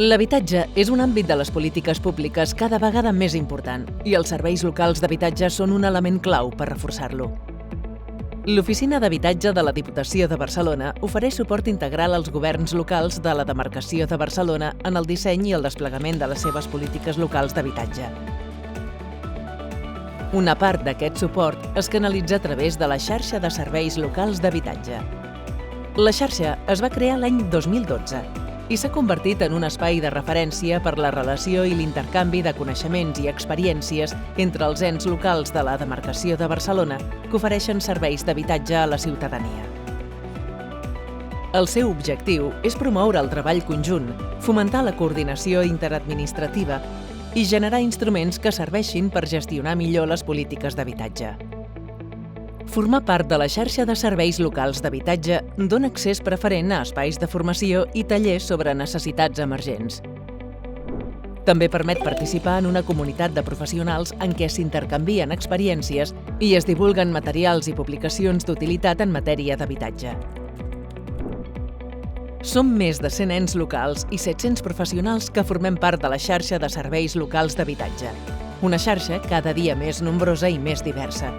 L'habitatge és un àmbit de les polítiques públiques cada vegada més important i els serveis locals d'habitatge són un element clau per reforçar-lo. L'Oficina d'Habitatge de la Diputació de Barcelona ofereix suport integral als governs locals de la demarcació de Barcelona en el disseny i el desplegament de les seves polítiques locals d'habitatge. Una part d'aquest suport es canalitza a través de la xarxa de serveis locals d'habitatge. La xarxa es va crear l'any 2012 i s'ha convertit en un espai de referència per la relació i l'intercanvi de coneixements i experiències entre els ens locals de la demarcació de Barcelona que ofereixen serveis d'habitatge a la ciutadania. El seu objectiu és promoure el treball conjunt, fomentar la coordinació interadministrativa i generar instruments que serveixin per gestionar millor les polítiques d'habitatge. Formar part de la xarxa de serveis locals d'habitatge dona accés preferent a espais de formació i tallers sobre necessitats emergents. També permet participar en una comunitat de professionals en què s'intercanvien experiències i es divulguen materials i publicacions d'utilitat en matèria d'habitatge. Som més de 100 ens locals i 700 professionals que formem part de la xarxa de serveis locals d'habitatge, una xarxa cada dia més nombrosa i més diversa.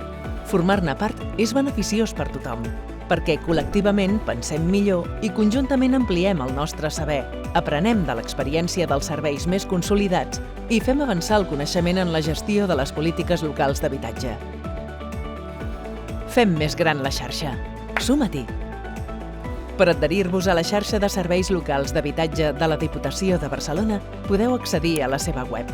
Formar-ne part és beneficiós per tothom, perquè col·lectivament pensem millor i conjuntament ampliem el nostre saber, aprenem de l'experiència dels serveis més consolidats i fem avançar el coneixement en la gestió de les polítiques locals d'habitatge. Fem més gran la xarxa. Suma-t'hi! Per adherir-vos a la xarxa de serveis locals d'habitatge de la Diputació de Barcelona, podeu accedir a la seva web